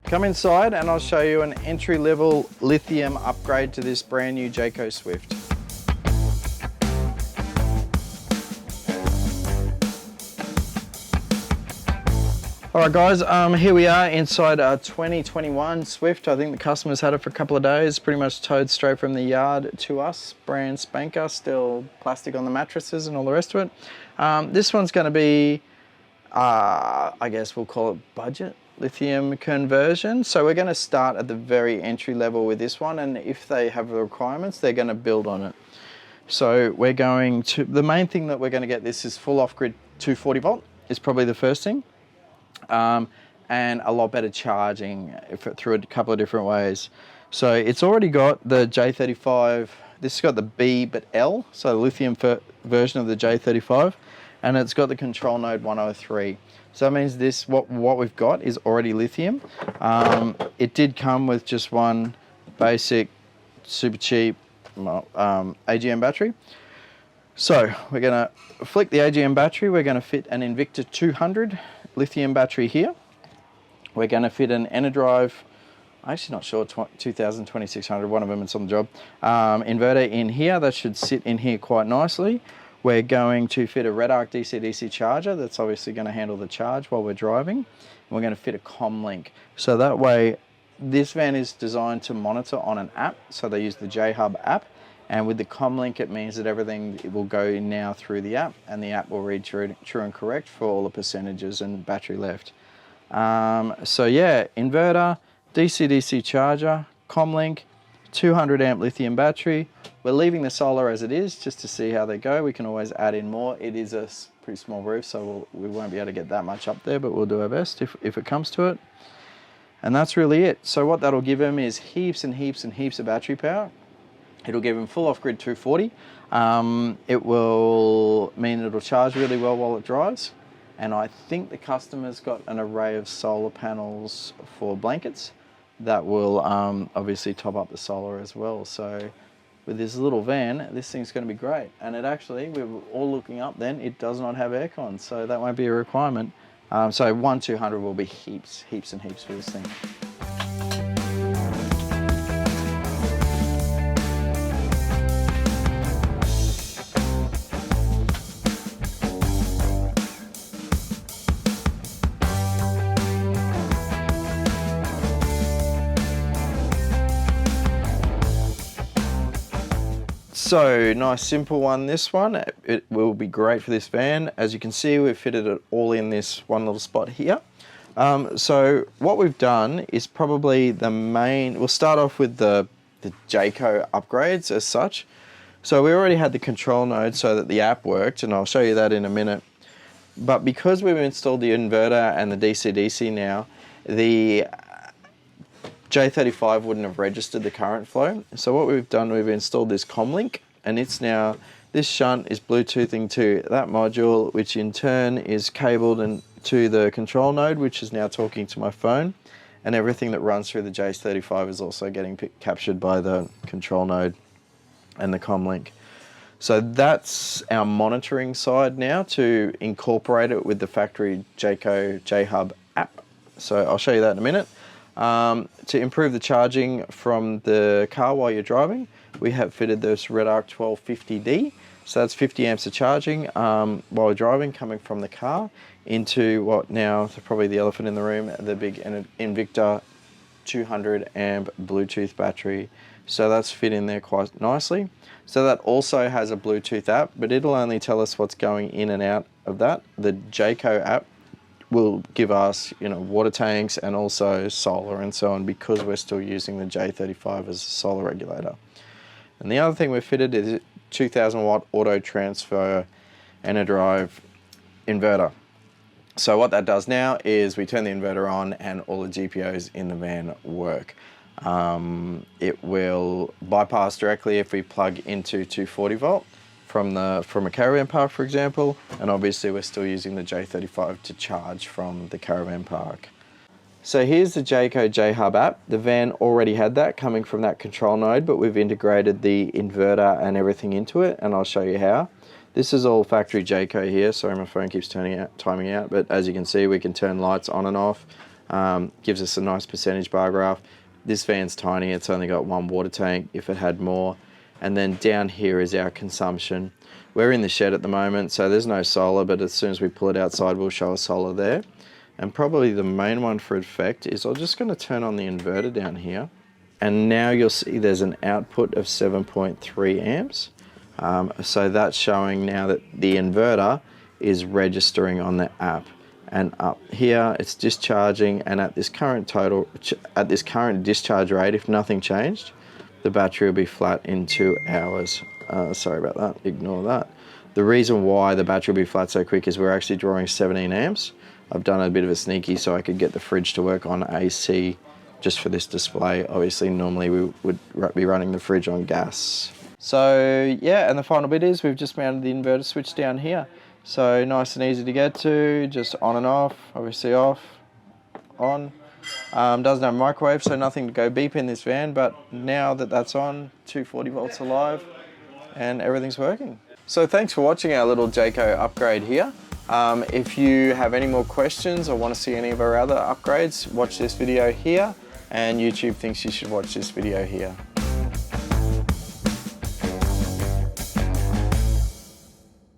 Come inside and I'll show you an entry-level lithium upgrade to this brand new Jayco Swift. All right guys, here we are inside a 2021 Swift. I think the customer's had it for a couple of days, pretty much towed straight from the yard to us, brand spanker, still plastic on the mattresses and all the rest of it. This one's gonna be, I guess we'll call it budget lithium conversion. So we're gonna start at the very entry level with this one, and if they have the requirements, they're gonna build on it. So we're going to, the main thing that we're gonna get this is full off-grid 240 volt is probably the first thing. And a lot better charging through a couple of different ways. So it's already got the J35, this has got the B but L, so the lithium version of the J35, and it's got the control node 103. So that means this, what we've got is already lithium. It did come with just one basic, super cheap AGM battery. So we're gonna flick the AGM battery, we're gonna fit an Invicta 200 lithium battery here. We're gonna fit an Enerdrive, I'm actually not sure, 2000, 2600, one of them, it's on the job. Inverter in here, that should sit in here quite nicely. We're going to fit a Redarc DcDc charger that's obviously going to handle the charge while we're driving. And we're going to fit a CommLink. So that way, this van is designed to monitor on an app. So they use the J-Hub app. And with the CommLink, it means that everything will go now through the app, and the app will read true and correct for all the percentages and battery left. So yeah, inverter, DcDc charger, CommLink, 200 amp lithium battery. We're leaving the solar as it is just to see how they go. We can always add in more. It is a pretty small roof, so we won't be able to get that much up there, but we'll do our best if it comes to it. And that's really it. So what that'll give them is heaps and heaps and heaps of battery power. It'll give them full off-grid 240. It will mean it'll charge really well while it drives. And I think the customer's got an array of solar panels for blankets that will obviously top up the solar as well. So with this little van, this thing's going to be great. And it actually, we were all looking up then, it does not have aircon, so that won't be a requirement. So 1-200 will be heaps and heaps for this thing. So nice simple one, this one. It will be great for this van. As you can see, we've fitted it all in this one little spot here. So what we've done is probably the main, we'll start off with the Jayco upgrades as such. So we already had the control node so that the app worked, and I'll show you that in a minute. But because we've installed the inverter and the DcDc now, the J35 wouldn't have registered the current flow. So what we've done, we've installed this CommLink, and it's now, this shunt is Bluetoothing to that module, which in turn is cabled to the control node, which is now talking to my phone, and everything that runs through the J35 is also getting captured by the control node and the CommLink. So that's our monitoring side now to incorporate it with the factory Jayco J-Hub app. So I'll show you that in a minute. To improve the charging from the car while you're driving, we have fitted this Redarc 1250D. So that's 50 amps of charging while we're driving, coming from the car into what now, probably the elephant in the room, the big Invicta 200 amp Bluetooth battery. So that's fit in there quite nicely. So that also has a Bluetooth app, but it'll only tell us what's going in and out of that. The Jayco app will give us, water tanks and also solar and so on, because we're still using the J35 as a solar regulator. And the other thing we've fitted is 2000 watt auto transfer Enerdrive inverter. So what that does now is we turn the inverter on and all the GPOs in the van work. It will bypass directly if we plug into 240 volt. From a caravan park, for example, and obviously we're still using the J35 to charge from the caravan park. So here's the Jayco J-Hub app. The van already had that coming from that control node, but we've integrated the inverter and everything into it, and I'll show you how. This is all factory Jayco here. Sorry, my phone keeps timing out, but as you can see, we can turn lights on and off. Gives us a nice percentage bar graph. This van's tiny, it's only got one water tank. If it had more, and then down here is our consumption. We're in the shed at the moment, so there's no solar, but as soon as we pull it outside, we'll show a solar there. And probably the main one for effect is I'm just going to turn on the inverter down here. And now you'll see there's an output of 7.3 amps. So that's showing now that the inverter is registering on the app. And up here it's discharging, and at this current discharge rate, if nothing changed, the battery will be flat in 2 hours. Sorry about that, ignore that. The reason why the battery will be flat so quick is we're actually drawing 17 amps. I've done a bit of a sneaky so I could get the fridge to work on AC just for this display. Obviously, normally we would be running the fridge on gas. So yeah, and the final bit is we've just mounted the inverter switch down here. So nice and easy to get to, just on and off, obviously off, on. Doesn't have a microwave, so nothing to go beep in this van, but now that that's on, 240 volts alive, and everything's working. So thanks for watching our little Jayco upgrade here. If you have any more questions or want to see any of our other upgrades, watch this video here, and YouTube thinks you should watch this video here.